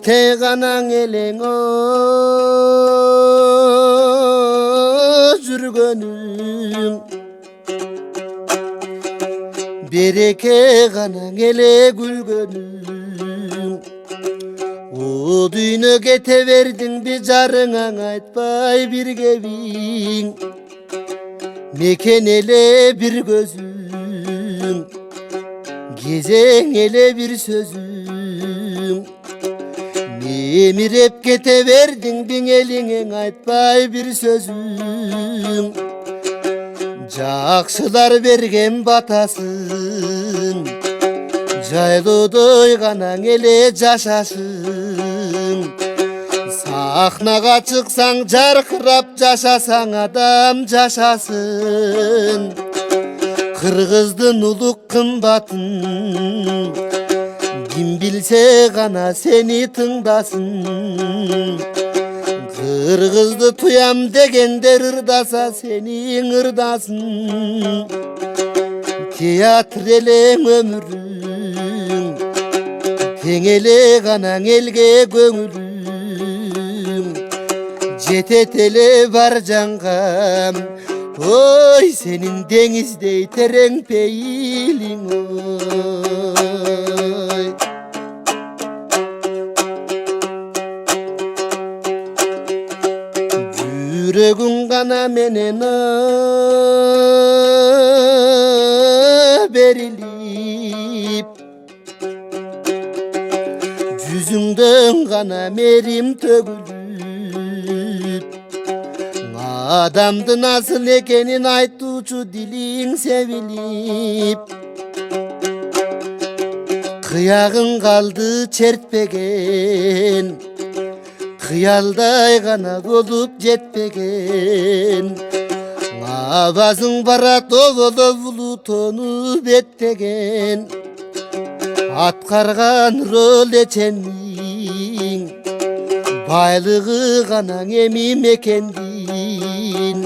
태가낭 엘랭어 жүргөнүм береке ганан эле күлгөнүм о дүйнө кете бердиңби жарыңа айтпай бир кебиң мекен эле бир көзүң кезең эле бир сөзүң эмиреп кете бердиңби элиңең айтпай бир сөзүң жакшылар берген батасын жайлоодой гана эле жашашың сахнага чыксаң жаркырап жашасаң адам жашасын кыргыздын улук кымбатын ким билсе гана сени тыңдасын кыргызды туям дегендер ырдаса сенин ырдасын театр элең өмүрүң тең эле гана элге көңүлүң жетет эле бар жанга ой сенин деңиздей терең пейилиң ой жүрөгүң гана менен берилип жүзүңдөн гана мерим төгүлүп адамдын асыл экенин айтуучу дилиң себилип кыягың калды чертпеген кыялдай гана болуп жетпеген абазың барат оболо булутону беттеген аткарган роль эчендиң байлыгы гана эми мекендин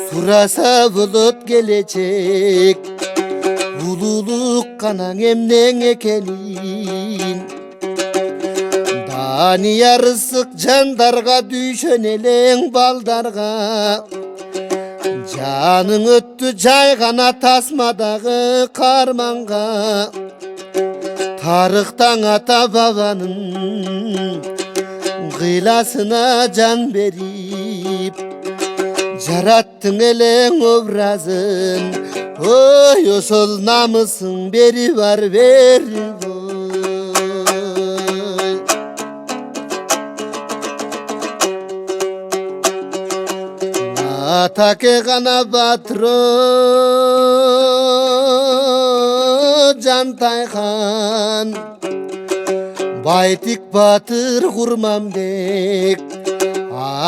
сураса болот келечек улуулук гана эмнең экенин данияр ысык жандарга дүйшөн элең балдарга жаның өттү жайгана тасмадагы карманга тарыктан ата бабанын кыйласына жан берип жараттың элең образын ой ошол намысын бери бар бери атаке гана батро жантайхан байтик батыр курманбек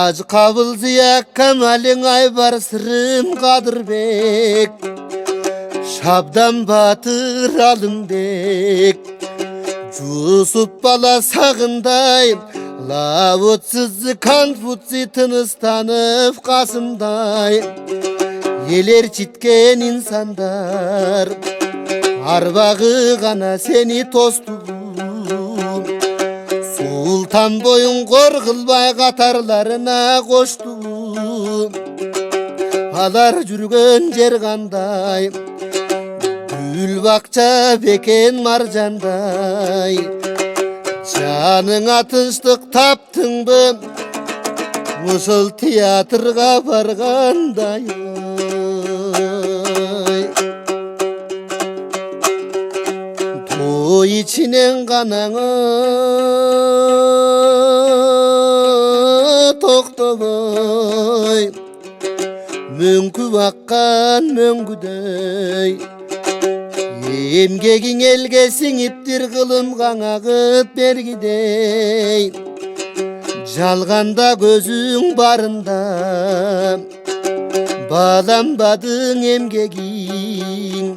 аж кабыл зыя камалиң айбар сырым кадырбек шабдан батыр алымбек жусуп бала сагындай лавутсыз конфуций тыныстанып касымдай элер читкен инсандар арбагы гана сени тосту султан боюн кор кылбай катарларына кошту алар жүргөн жер кандай гүл бакча бекен маржандай жаныңа тынчтык таптыңбы ошол театрга баргандай той ичинен канаңы токтобой мөңкү аккан мөңгүдөй эмгегиң элге сиңиптир кылым каңагып бергидей жалганда көзүң барында бааланбадың эмгегиң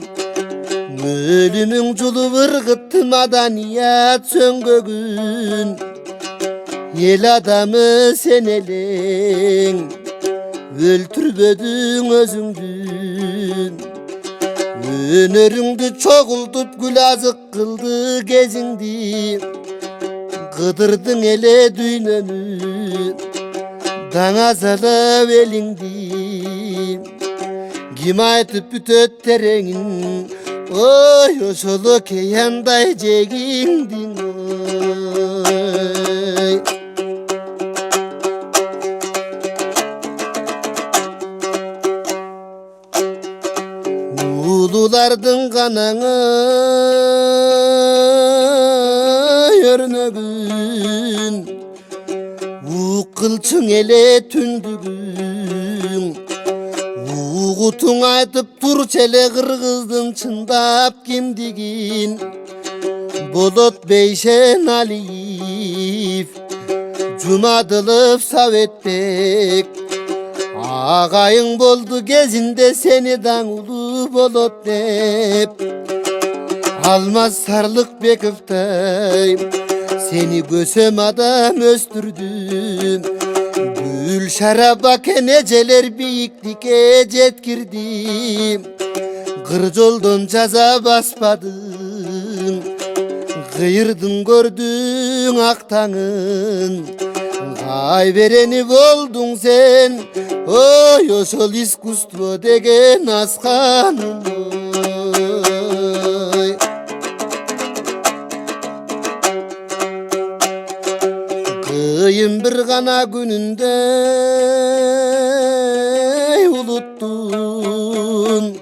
өлүмүң жулуп ыргытты маданият сөңгөгүн эл адамы сен элең өлтүрбөдүң өзүңдү өнөрүңдү чогултуп гүл азык кылды кезиңди Kıdırdın ele düğünümü Dana salıb elingdi Kim aytıp bütöt terenin Oy oşolu keyanday jegindin oy Ululardın kanana örnөгün Kılçın ele tündügün Uğutun aytıp tur çele kırgızdın çındap kimdigin Bolot Beyşen Aliyev Cumadılıp Savetbek Ağayın boldu gezinde seni dağulu bolot dep Almaz Sarlıkbekov'tay Seni gösem adam östürdüm Gül şaraba keneceler biyiklik'e jetkirdim Kır joldan jaza baspadın Kıyırdın gördün aktağın Kaybereni boldun sen Oy oşol iskustvo degen askanım oy Kıyın bir gana gününde uluttun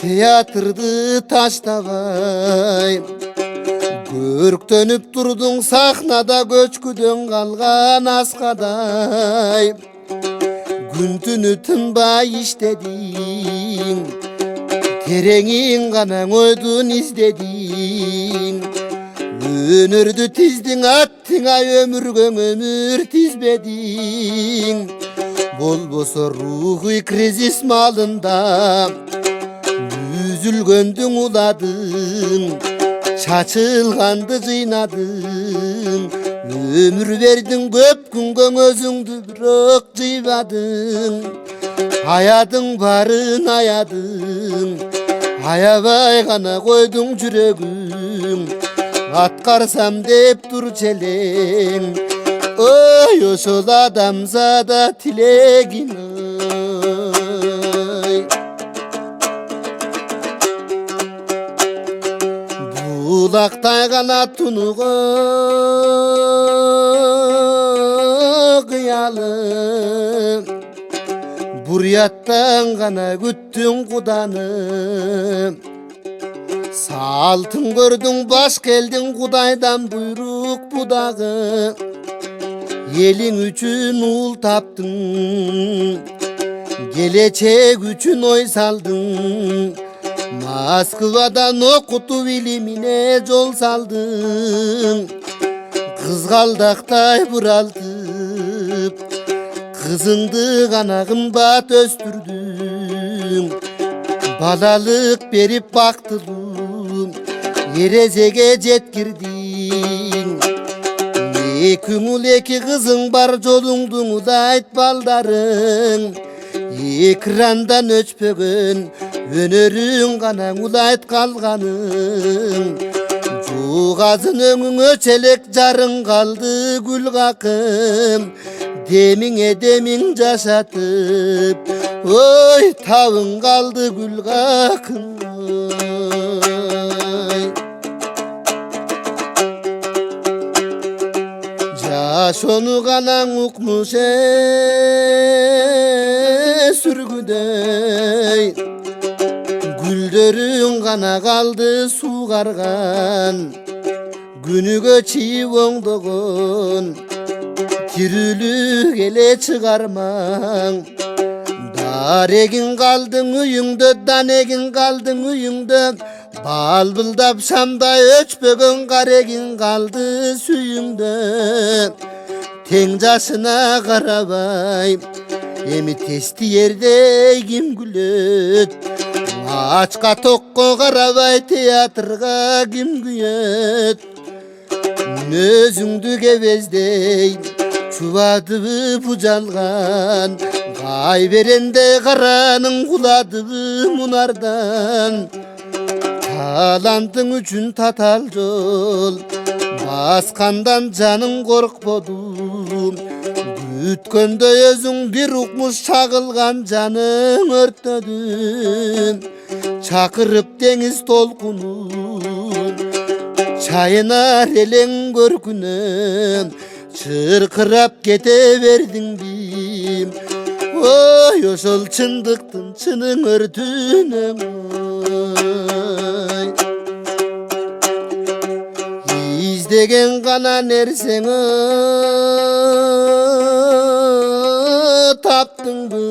Tiyatrdı taştabay Görktönüp durdun sahnada göçküdön kalgan askaday Gün tünü tınbay işledin Terenin kanan ödün izledin Önürdü tizdin attına ömürgön ömür tizbedin Bol boso ruhu krizis malında Üzülgöndün uladın Çaçılgandı cıynadın Ömür verdin köp güngön özüңdü bırak cıybadın Hayadın barın ayadın Ayabay gana koydun yüregin Atkarsam dep dur çelen Oy oşol adamzada tilegin oy Bulaqtay gana tunuğa kıyalım Buryattan gana güttün kudanı Saltın gördün baş geldin kudaydan buyruk budağı Elin üçün ul taptın Gelecek üçün oy saldın Moskvadan okutu bilimine yol saldın Kızgaldakтай buraltıp Kızındı kanağın bat östürdün Balalık berip baktılın Yerezege jetkirdin Ekümül eki kızın bar jolungdun ulayt baldarın Ekrandan öçpөгөн Önörün gana ulayt kalganın Жуғазын өңің өчелек жарың қалды гүл қақым Деміңе демің жашатып Ой тавың қалды гүл қақым Жашону ғанаң ұқмыше сүргүдөй Güllerin kana kaldı su kargan Günüge çiğonduğun Tirülük ele çıkarman Daregin kaldın uyumda Danegin kaldın uyumda Balbıldap şamda öçpögün Karegin kaldı suyumda Tencaşına karabay Emi testi yerde kim gülöt Açқа тоққа қарабай театрға кім күйет Өзіңді кебездей чубады бұжалған Қай беренде қараның құлады мұнардан Талантың үшін татал жол басқандан жаның қорықпадым бүткенде өзің бір ұқмұш шағылған жаның өрттедім шақырып теңіз толқынын шайынар елең көркінім шырқырап кете бердің бейім ой ошол чындықтың чының өртінен издеген ғана нерсеңі таптың бы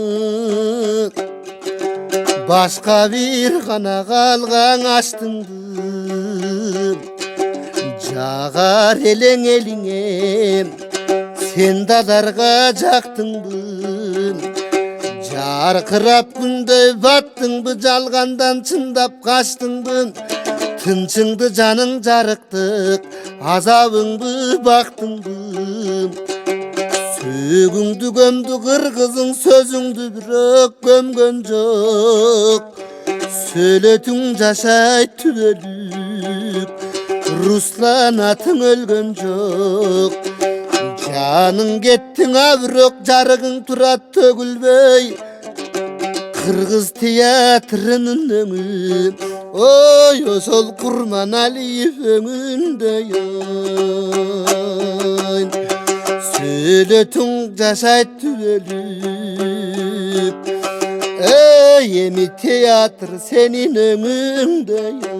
башқа бір ғана қалған аштың бы жағар елең еліңе сен дадарға жақтың бы жарқырап күнде баттың бы жалғандан чындап қаштың бы тыншыңды жаның жарықтық азабың бы бақтың бы сөгіңді көмді қырғызың сөзіңді бірақ көмген жоқ сөйлетің жашай түбеліп Руслан атың өлген жоқ жаның кеттің аброк жарығың тұрат төгілбей Қырғыз театрының өңі ой ошол Құрманалиев өңіндей ой сөйлетің жашай түбеліп эми театр сенин өңүңдөй